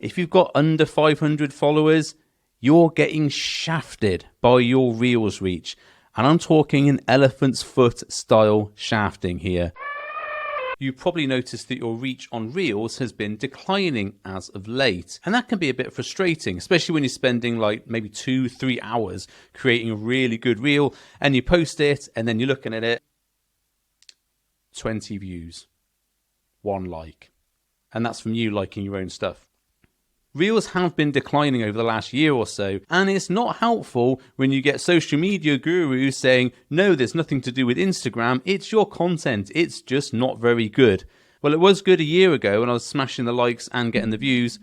If you've got under 500 followers, you're getting shafted by your Reels reach. And I'm talking an elephant's foot style shafting here. You probably noticed that your reach on Reels has been declining as of late. And that can be a bit frustrating, especially when you're spending like maybe 2-3 hours creating a really good reel and you post it and then you're looking at it, 20 views, 1 like. And that's from you liking your own stuff. Reels have been declining over the last year or so, and it's not helpful when you get social media gurus saying, no, there's nothing to do with Instagram, it's your content, it's just not very good. Well, it was good a year ago when I was smashing the likes and getting the views,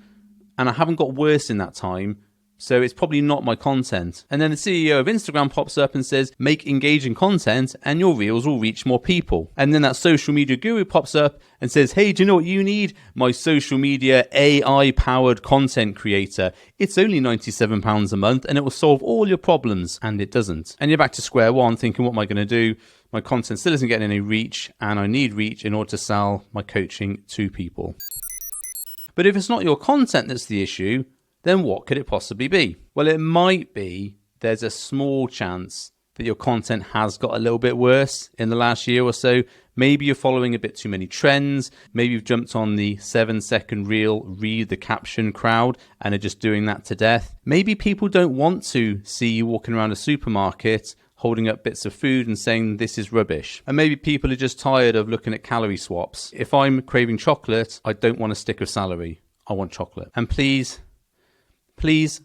and I haven't got worse in that time, so it's probably not my content. And then the CEO of Instagram pops up and says, make engaging content and your Reels will reach more people. And then that social media guru pops up and says, hey, do you know what you need? My social media AI-powered content creator. It's only £97 a month and it will solve all your problems. And it doesn't. And you're back to square one thinking, what am I going to do? My content still isn't getting any reach and I need reach in order to sell my coaching to people. But if it's not your content that's the issue, then what could it possibly be? Well, it might be there's a small chance that your content has got a little bit worse in the last year or so. Maybe you're following a bit too many trends. Maybe you've jumped on the 7-second reel, read the caption crowd and are just doing that to death. Maybe people don't want to see you walking around a supermarket holding up bits of food and saying this is rubbish. And maybe people are just tired of looking at calorie swaps. If I'm craving chocolate, I don't want a stick of celery. I want chocolate. And please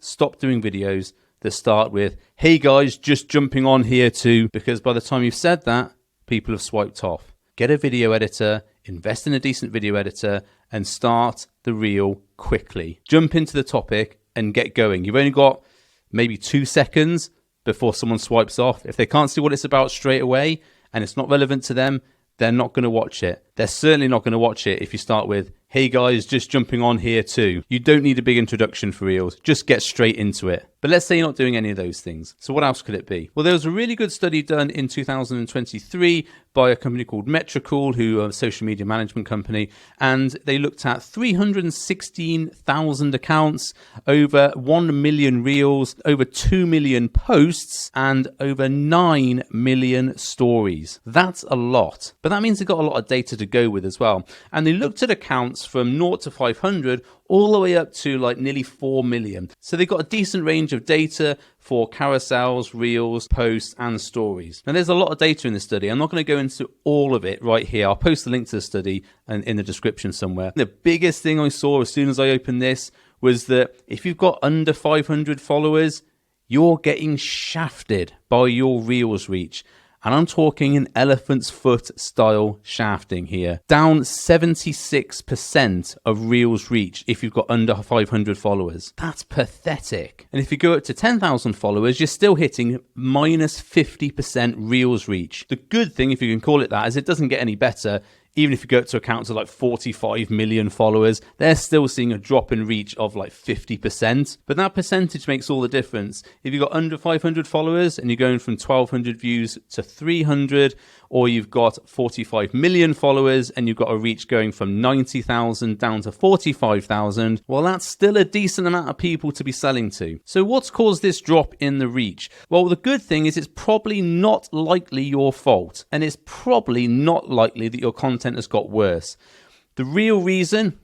stop doing videos that start with, hey guys, just jumping on here too, because by the time you've said that, people have swiped off. Get a video editor, invest in a decent video editor, and start the reel quickly. Jump into the topic and get going. You've only got maybe 2 seconds before someone swipes off. If they can't see what it's about straight away and it's not relevant to them, they're not going to watch it. They're certainly not going to watch it if you start with, hey guys, just jumping on here too. You don't need a big introduction for Reels. Just get straight into it. But let's say you're not doing any of those things. So what else could it be? Well, there was a really good study done in 2023 by a company called Metricool, who are a social media management company. And they looked at 316,000 accounts, over 1 million Reels, over 2 million posts, and over 9 million stories. That's a lot. But that means they've got a lot of data to go with as well. And they looked at accounts from 0 to 500 all the way up to like nearly 4 million. So they've got a decent range of data for carousels, reels, posts, and stories. Now there's a lot of data in this study. I'm not going to go into all of it right here. I'll post the link to the study and in the description somewhere. The biggest thing I saw as soon as I opened this was that if you've got under 500 followers, you're getting shafted by your Reels reach. And I'm talking an elephant's foot style shafting here. Down 76% of Reels reach if you've got under 500 followers. That's pathetic. And if you go up to 10,000 followers, you're still hitting minus 50% Reels reach. The good thing, if you can call it that, is it doesn't get any better. Even if you go up to accounts of like 45 million followers, they're still seeing a drop in reach of like 50%. But that percentage makes all the difference. If you've got under 500 followers and you're going from 1,200 views to 300, or you've got 45 million followers and you've got a reach going from 90,000 down to 45,000, well, that's still a decent amount of people to be selling to. So what's caused this drop in the reach? Well, the good thing is it's probably not likely your fault, and it's probably not likely that your content has got worse. The real reason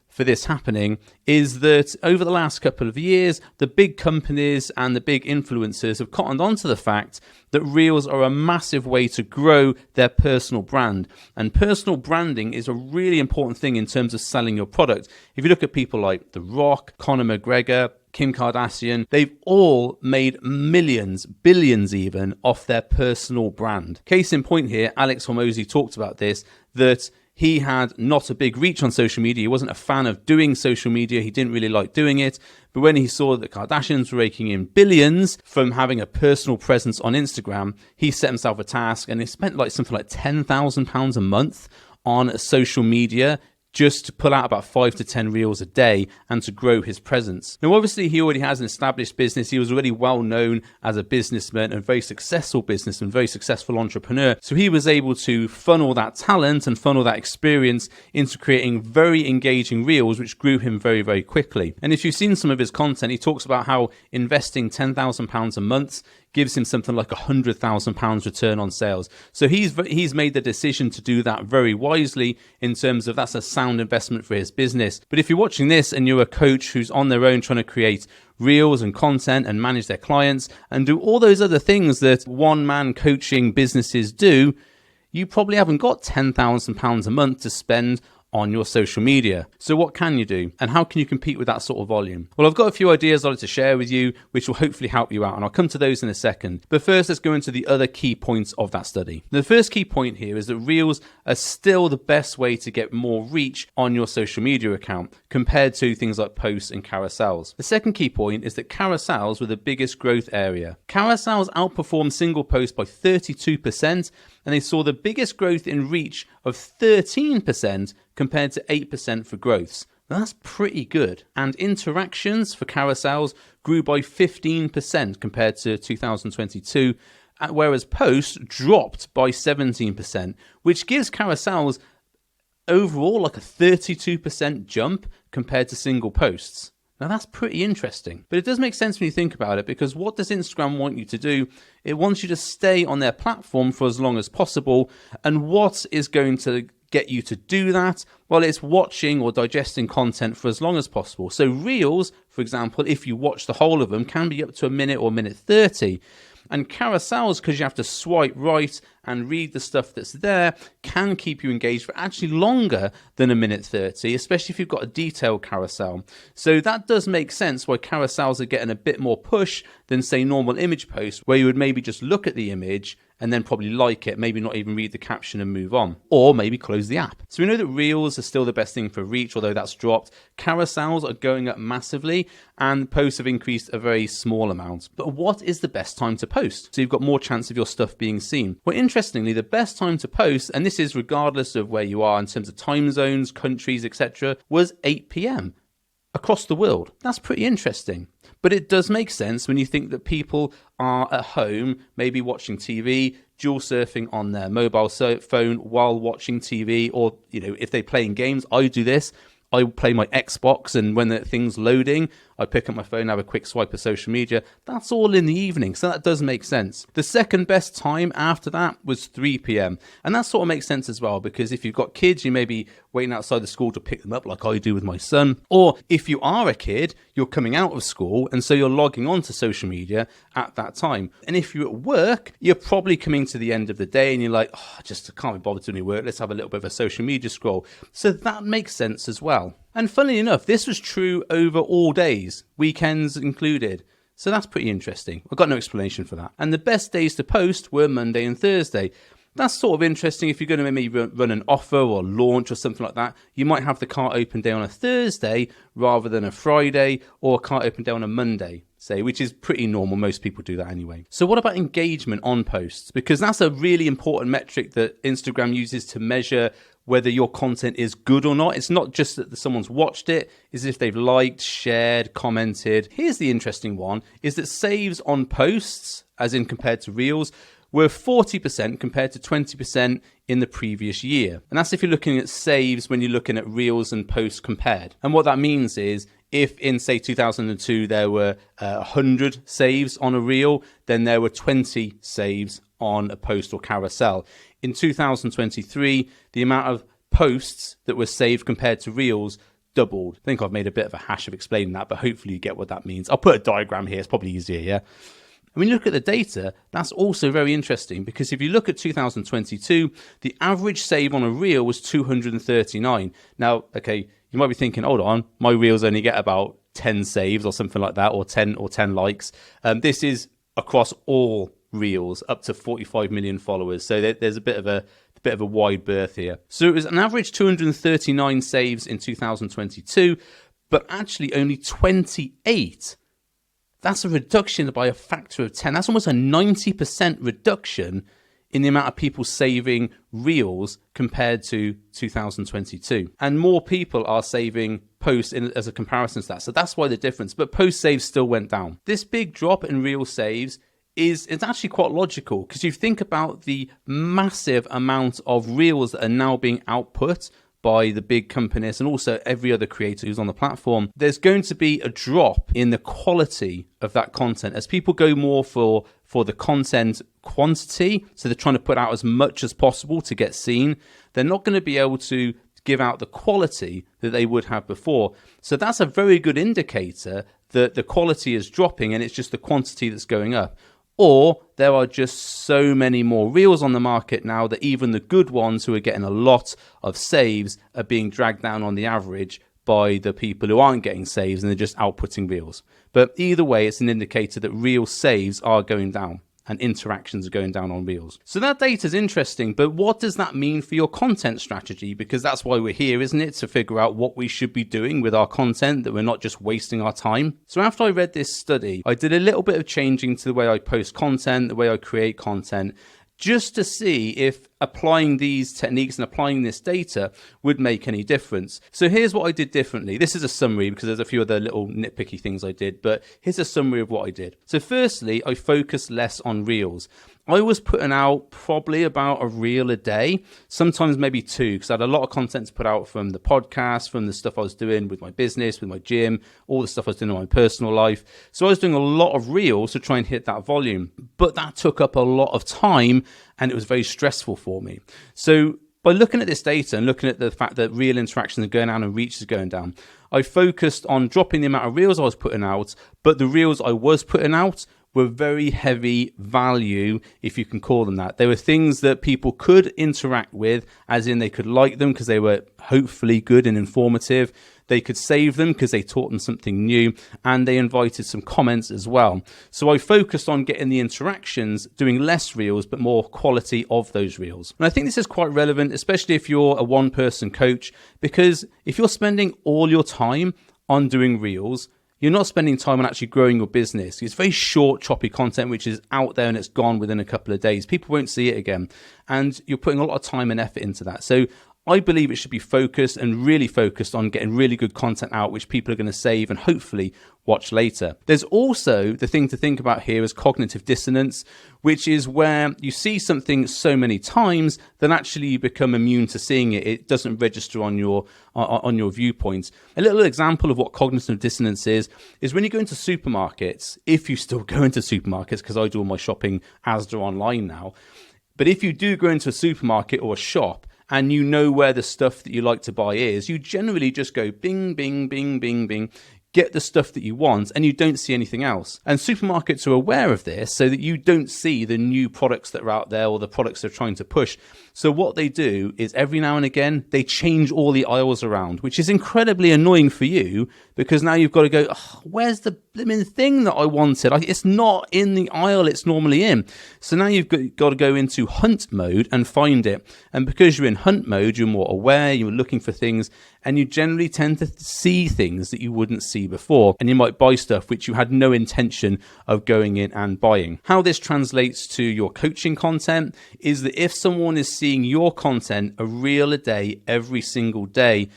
for this happening is that over the last couple of years, the big companies and the big influencers have cottoned onto the fact that Reels are a massive way to grow their personal brand. And personal branding is a really important thing in terms of selling your product. If you look at people like The Rock, Conor McGregor, Kim Kardashian, they've all made millions, billions even, off their personal brand. Case in point here, Alex Hormozi talked about this, that he had not a big reach on social media. He wasn't a fan of doing social media. He didn't really like doing it. But when he saw that the Kardashians were raking in billions from having a personal presence on Instagram, he set himself a task and he spent like something like £10,000 a month on social media just to pull out about 5 to 10 reels a day and to grow his presence. Now, obviously, he already has an established business. He was already well known as a businessman and very successful businessman, very successful entrepreneur. So he was able to funnel that talent and funnel that experience into creating very engaging reels, which grew him very, very quickly. And if you've seen some of his content, he talks about how investing £10,000 a month gives him something like £100,000 return on sales. So he's made the decision to do that very wisely in terms of that's a sound investment for his business. But if you're watching this and you're a coach who's on their own trying to create reels and content and manage their clients and do all those other things that one-man coaching businesses do, you probably haven't got £10,000 a month to spend on your social media. So what can you do? And how can you compete with that sort of volume? Well, I've got a few ideas I'd like to share with you, which will hopefully help you out. And I'll come to those in a second. But first, let's go into the other key points of that study. The first key point here is that reels are still the best way to get more reach on your social media account compared to things like posts and carousels. The second key point is that carousels were the biggest growth area. Carousels outperformed single posts by 32%, and they saw the biggest growth in reach of 13% compared to 8% for growths. Now, that's pretty good. And interactions for carousels grew by 15% compared to 2022, whereas posts dropped by 17%, which gives carousels overall like a 32% jump compared to single posts. Now, that's pretty interesting, but it does make sense when you think about it, because what does Instagram want you to do? It wants you to stay on their platform for as long as possible. And what is going to get you to do that? Well, it's watching or digesting content for as long as possible. So reels, for example, if you watch the whole of them, can be up to a minute or a minute 30. And carousels, because you have to swipe right and read the stuff that's there, can keep you engaged for actually longer than a minute 30, especially if you've got a detailed carousel. So that does make sense why carousels are getting a bit more push than, say, normal image posts, where you would maybe just look at the image and then probably like it, maybe not even read the caption and move on, or maybe close the app. So we know that reels are still the best thing for reach, although that's dropped. Carousels are going up massively, and posts have increased a very small amount. But what is the best time to post, so you've got more chance of your stuff being seen? Well, interestingly, the best time to post, and this is regardless of where you are in terms of time zones, countries, etc., was 8 p.m. across the world. That's pretty interesting. But it does make sense when you think that people are at home, maybe watching TV, dual surfing on their mobile phone while watching TV, or, you know, if they're playing games. I do this. I play my Xbox, and when the thing's loading, I pick up my phone, have a quick swipe of social media. That's all in the evening, so that does make sense. The second best time after that was 3 p.m. And that sort of makes sense as well, because if you've got kids, you may be waiting outside the school to pick them up like I do with my son. Or if you are a kid, you're coming out of school, and so you're logging on to social media at that time. And if you're at work, you're probably coming to the end of the day and you're like, oh, I can't be bothered doing any work. Let's have a little bit of a social media scroll. So that makes sense as well. And funnily enough, this was true over all days, weekends included. So that's pretty interesting. I've got no explanation for that. And the best days to post were Monday and Thursday. That's sort of interesting. If you're going to maybe run an offer or launch or something like that, you might have the cart open day on a Thursday rather than a Friday, or a cart open day on a Monday, say, which is pretty normal. Most people do that anyway. So what about engagement on posts? Because that's a really important metric that Instagram uses to measure whether your content is good or not. It's not just that someone's watched it, it's if they've liked, shared, commented. Here's the interesting one, is that saves on posts, as in compared to reels, were 40% compared to 20% in the previous year. And that's if you're looking at saves when you're looking at reels and posts compared. And what that means is, if in, say, 2002 there were 100 saves on a reel, then there were 20 saves on a post or carousel. In 2023, the amount of posts that were saved compared to reels doubled. I think I've made a bit of a hash of explaining that, but hopefully you get what that means. I'll put a diagram here, it's probably easier, yeah? And when you look at the data, that's also very interesting, because if you look at 2022, the average save on a reel was 239. Now, okay, you might be thinking, hold on, my reels only get about 10 saves or something like that, or 10 likes. This is across all reels up to 45 million followers. So there's a bit of a wide berth here. So it was an average 239 saves in 2022, but actually only 28. That's a reduction by a factor of 10. That's almost a 90% reduction in the amount of people saving Reels compared to 2022. And more people are saving posts as a comparison to that. So that's why the difference. But post saves still went down. This big drop in Reel saves it's actually quite logical, because you think about the massive amount of Reels that are now being output by the big companies and also every other creator who's on the platform. There's going to be a drop in the quality of that content as people go more for the content quantity. So they're trying to put out as much as possible to get seen. They're not going to be able to give out the quality that they would have before. So that's a very good indicator that the quality is dropping and it's just the quantity that's going up. Or there are just so many more Reels on the market now that even the good ones who are getting a lot of saves are being dragged down on the average by the people who aren't getting saves and they're just outputting Reels. But either way, it's an indicator that Reel saves are going down and interactions are going down on Reels. So that data is interesting, but what does that mean for your content strategy? Because that's why we're here, isn't it? To figure out what we should be doing with our content, that we're not just wasting our time. So after I read this study, I did a little bit of changing to the way I post content, the way I create content, just to see if applying these techniques and applying this data would make any difference. So here's what I did differently. This is a summary because there's a few other little nitpicky things I did, but here's a summary of what I did. So firstly, I focused less on Reels. I was putting out probably about a Reel a day, sometimes maybe two, because I had a lot of content to put out from the podcast, from the stuff I was doing with my business, with my gym, all the stuff I was doing in my personal life. So I was doing a lot of Reels to try and hit that volume, but that took up a lot of time and it was very stressful for me. So by looking at this data and looking at the fact that Reel interactions are going down and reach is going down, I focused on dropping the amount of Reels I was putting out, but the Reels I was putting out were very heavy value, if you can call them that. They were things that people could interact with, as in they could like them because they were hopefully good and informative. They could save them because they taught them something new, and they invited some comments as well. So I focused on getting the interactions, doing less Reels, but more quality of those Reels. And I think this is quite relevant, especially if you're a one-person coach, because if you're spending all your time on doing Reels, you're not spending time on actually growing your business. It's very short, choppy content, which is out there and it's gone within a couple of days. People won't see it again. And you're putting a lot of time and effort into that. So I believe it should be focused and really focused on getting really good content out, which people are going to save and hopefully watch later. There's also the thing to think about here is cognitive dissonance, which is where you see something so many times that actually you become immune to seeing it. It doesn't register on your viewpoints. A little example of what cognitive dissonance is when you go into supermarkets, if you still go into supermarkets, because I do all my shopping Asda online now, but if you do go into a supermarket or a shop, and you know where the stuff that you like to buy is, you generally just go bing, bing, bing, bing, bing, get the stuff that you want, and you don't see anything else. And supermarkets are aware of this so that you don't see the new products that are out there or the products they're trying to push. So what they do is every now and again, they change all the aisles around, which is incredibly annoying for you because now you've got to go, oh, where's the blimmin' thing that I wanted? It's not in the aisle it's normally in. So now you've got to go into hunt mode and find it. And because you're in hunt mode, you're more aware, you're looking for things, and you generally tend to see things that you wouldn't see before. And you might buy stuff which you had no intention of going in and buying. How this translates to your coaching content is that if someone is seeing your content a Reel a day every single day,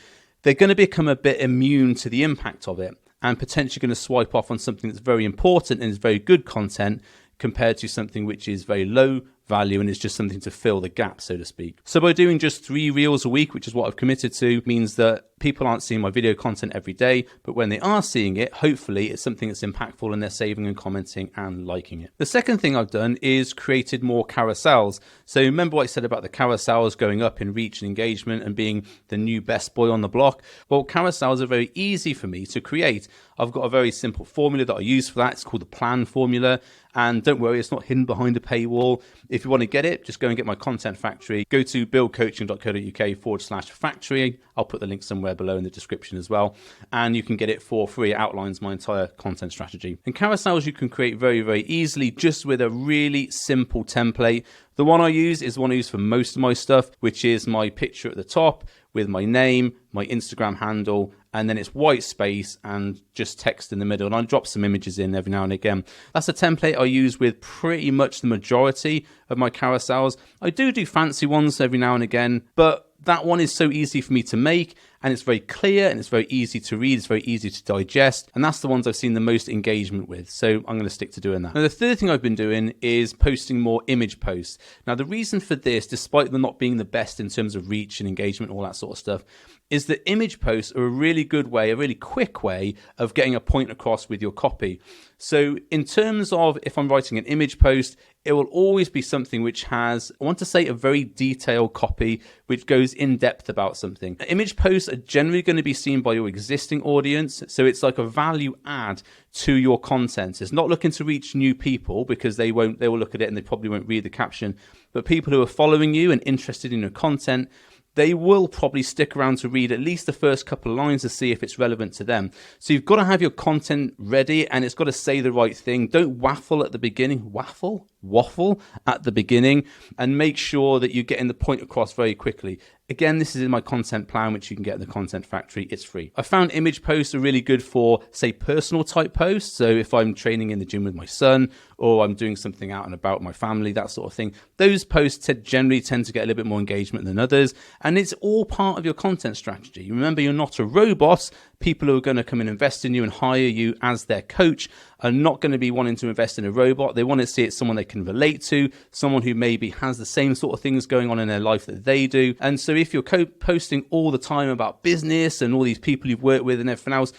they're going to become a bit immune to the impact of it and potentially going to swipe off on something that's very important and is very good content compared to something which is very low value and it's just something to fill the gap, so to speak. So by doing just 3 Reels a week, which is what I've committed to, means that people aren't seeing my video content every day, but when they are seeing it, hopefully it's something that's impactful and they're saving and commenting and liking it. The second thing I've done is created more carousels. So remember what I said about the carousels going up in reach and engagement and being the new best boy on the block? Well, carousels are very easy for me to create. I've got a very simple formula that I use for that. It's called the plan formula. And don't worry, it's not hidden behind a paywall. If you want to get it, just go and get my content factory. Go to buildcoaching.co.uk/factory. I'll put the link somewhere below in the description as well. And you can get it for free. It outlines my entire content strategy. And carousels you can create very, very easily just with a really simple template. The one I use is the one I use for most of my stuff, which is my picture at the top with my name, my Instagram handle, and then it's white space and just text in the middle. And I drop some images in every now and again. That's a template I use with pretty much the majority of my carousels. I do fancy ones every now and again, but that one is so easy for me to make, and it's very clear and it's very easy to read. It's very easy to digest, and that's the ones I've seen the most engagement with. So I'm going to stick to doing that. Now, the third thing I've been doing is posting more image posts. Now, the reason for this, despite them not being the best in terms of reach and engagement and all that sort of stuff, is that image posts are a really good way, a really quick way of getting a point across with your copy. So in terms of if I'm writing an image post, it will always be something which has, I want to say, a very detailed copy which goes in depth about something. Image posts are generally going to be seen by your existing audience, so it's like a value add to your content. It's not looking to reach new people because they will look at it and they probably won't read the caption, but people who are following you and interested in your content, they will probably stick around to read at least the first couple of lines to see if it's relevant to them. So you've got to have your content ready and it's got to say the right thing. Don't waffle at the beginning. Waffle at the beginning, and make sure that you're getting the point across very quickly. Again, this is in my content plan, which you can get in the Content Factory. It's free. I found image posts are really good for, say, personal type posts. So if I'm training in the gym with my son, or I'm doing something out and about my family, that sort of thing, those posts generally tend to get a little bit more engagement than others. And it's all part of your content strategy. Remember, you're not a robot. People who are going to come and invest in you and hire you as their coach are not going to be wanting to invest in a robot. They want to see it someone they can relate to, someone who maybe has the same sort of things going on in their life that they do. And so if you're posting all the time about business and all these people you've worked with and everything else,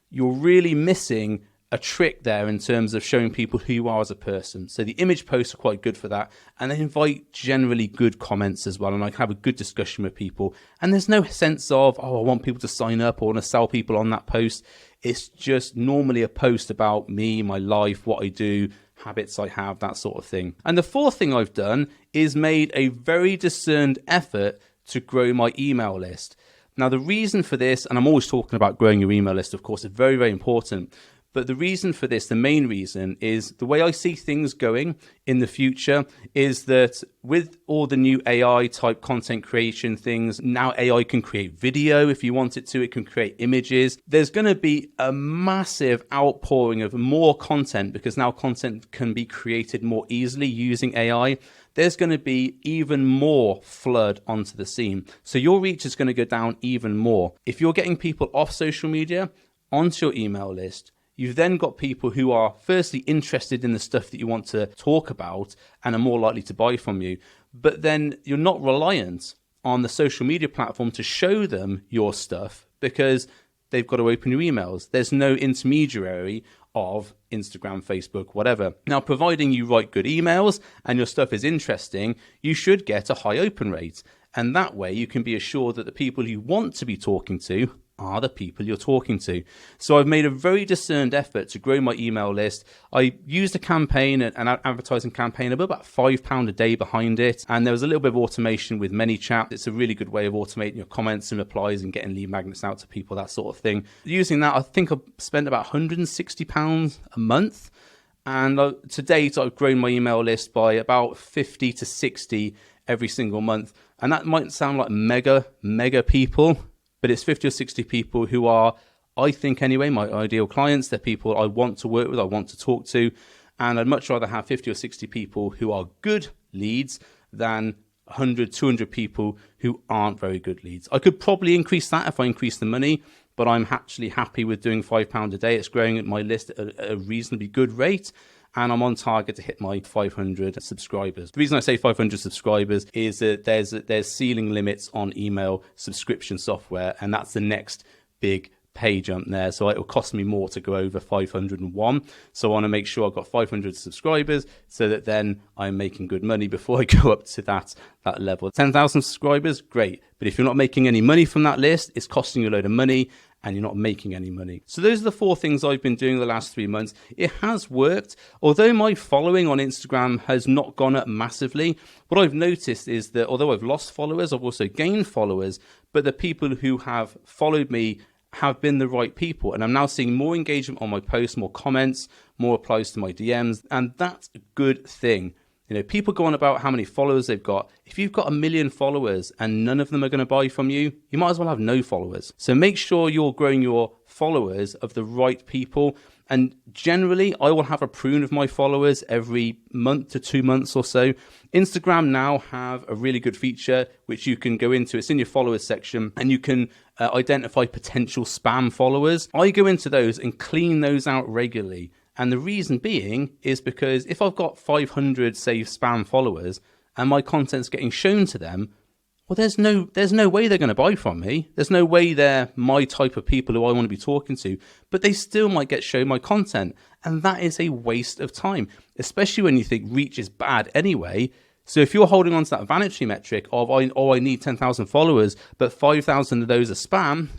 you're really missing a trick there in terms of showing people who you are as a person. So the image posts are quite good for that, and they invite generally good comments as well, and I can have a good discussion with people. And there's no sense of, oh, I want people to sign up or want to sell people on that post. It's just normally a post about me, my life, what I do, habits I have, that sort of thing. And the fourth thing I've done is made a very discerned effort to grow my email list. Now, the reason for this, and I'm always talking about growing your email list, of course, is very, very important. But the reason for this, the main reason, is the way I see things going in the future is that with all the new AI type content creation things, now AI can create video if you want it to, it can create images. There's going to be a massive outpouring of more content because now content can be created more easily using AI. There's going to be even more flood onto the scene. So your reach is going to go down even more. If you're getting people off social media onto your email list, you've then got people who are firstly interested in the stuff that you want to talk about and are more likely to buy from you. But then you're not reliant on the social media platform to show them your stuff because they've got to open your emails. There's no intermediary of Instagram, Facebook, whatever. Now, providing you write good emails and your stuff is interesting, you should get a high open rate. And that way you can be assured that the people you want to be talking to are the people you're talking to. So I've made a very discerned effort to grow my email list. I used a campaign, an advertising campaign, about £5 a day behind it. And there was a little bit of automation with ManyChat. It's a really good way of automating your comments and replies and getting lead magnets out to people, that sort of thing. Using that, I think I've spent about £160 a month. And to date, I've grown my email list by about 50 to 60 every single month. And that might sound like mega people, but it's 50 or 60 people who are, I think anyway, my ideal clients. They're people I want to work with, I want to talk to. And I'd much rather have 50 or 60 people who are good leads than 100, 200 people who aren't very good leads. I could probably increase that if I increase the money, but I'm actually happy with doing £5 a day. It's growing at my list at a reasonably good rate. And I'm on target to hit my 500 subscribers. The reason I say 500 subscribers is that there's ceiling limits on email subscription software, and that's the next big pay jump there. So it will cost me more to go over 501. So I want to make sure I've got 500 subscribers so that then I'm making good money before I go up to that level. 10,000 subscribers, great. But if you're not making any money from that list, it's costing you a load of money and you're not making any money. So those are the 4 things I've been doing the last 3 months. It has worked. Although my following on Instagram has not gone up massively, what I've noticed is that although I've lost followers, I've also gained followers, but the people who have followed me have been the right people. And I'm now seeing more engagement on my posts, more comments, more replies to my DMs. And that's a good thing. You know, people go on about how many followers they've got. If you've got 1 million followers and none of them are going to buy from you, you might as well have no followers. So make sure you're growing your followers of the right people. And generally, I will have a prune of my followers every month to 2 months or so. Instagram now have a really good feature which you can go into. It's in your followers section, and you can identify potential spam followers. I go into those and clean those out regularly. And the reason being is because if I've got 500, say, spam followers and my content's getting shown to them, well, there's no way they're going to buy from me. There's no way they're my type of people who I want to be talking to, but they still might get shown my content. And that is a waste of time, especially when you think reach is bad anyway. So if you're holding on to that vanity metric of, I need 10,000 followers, but 5,000 of those are spam,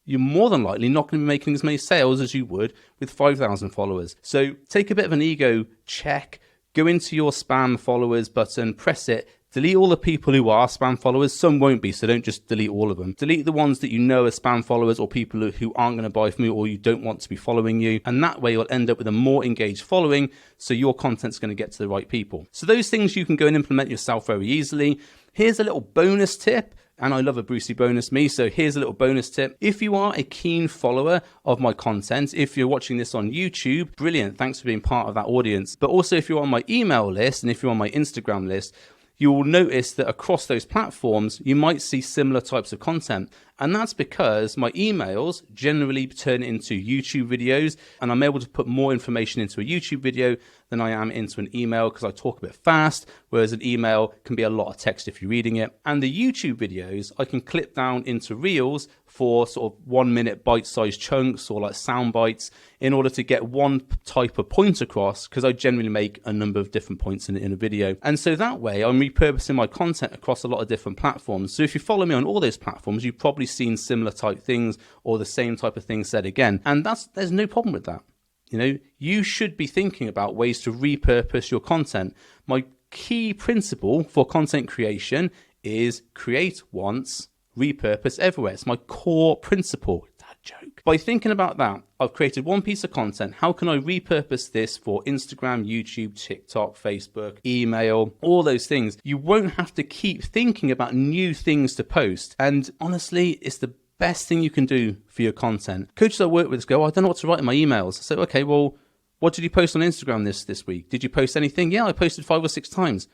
you're more than likely not going to be making as many sales as you would with 5,000 followers. So take a bit of an ego check, go into your spam followers button, press it, delete all the people who are spam followers. Some won't be, so don't just delete all of them. Delete the ones that you know are spam followers or people who aren't going to buy from you or you don't want to be following you. And that way you'll end up with a more engaged following, so your content's going to get to the right people. So those things you can go and implement yourself very easily. Here's a little bonus tip. And I love a Brucey bonus me, so here's a little bonus tip. If you are a keen follower of my content, if you're watching this on YouTube, brilliant, thanks for being part of that audience. But also if you're on my email list and if you're on my Instagram list, you will notice that across those platforms, you might see similar types of content. And that's because my emails generally turn into YouTube videos, and I'm able to put more information into a YouTube video than I am into an email because I talk a bit fast, whereas an email can be a lot of text if you're reading it. And the YouTube videos, I can clip down into reels for sort of 1 minute bite-sized chunks or like sound bites in order to get one type of point across, because I generally make a number of different points in a video. And so that way I'm repurposing my content across a lot of different platforms. So if you follow me on all those platforms, you've probably seen similar type things or the same type of things said again. And there's no problem with that. You know, you should be thinking about ways to repurpose your content. My key principle for content creation is create once, repurpose everywhere. It's my core principle. That joke. By thinking about that, I've created one piece of content. How can I repurpose this for Instagram, YouTube, TikTok, Facebook, email, all those things? You won't have to keep thinking about new things to post. And honestly, it's the best thing you can do for your content. Coaches I work with go, I don't know what to write in my emails. So, okay, well, what did you post on Instagram this week? Did you post anything? Yeah, I posted 5 or 6 times.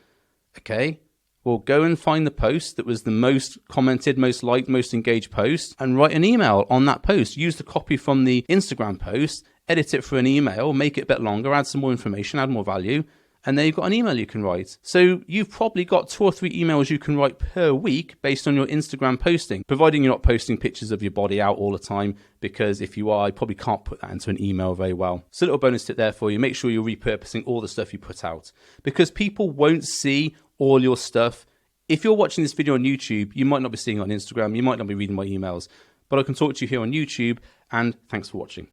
Okay, well, go and find the post that was the most commented, most liked, most engaged post and write an email on that post. Use the copy from the Instagram post, edit it for an email, make it a bit longer, add some more information, add more value, and then you've got an email you can write. So you've probably got 2 or 3 emails you can write per week based on your Instagram posting, providing you're not posting pictures of your body out all the time, because if you are, you probably can't put that into an email very well. So a little bonus tip there for you. Make sure you're repurposing all the stuff you put out, because people won't see all your stuff. If you're watching this video on YouTube, you might not be seeing it on Instagram, you might not be reading my emails, but I can talk to you here on YouTube, and thanks for watching.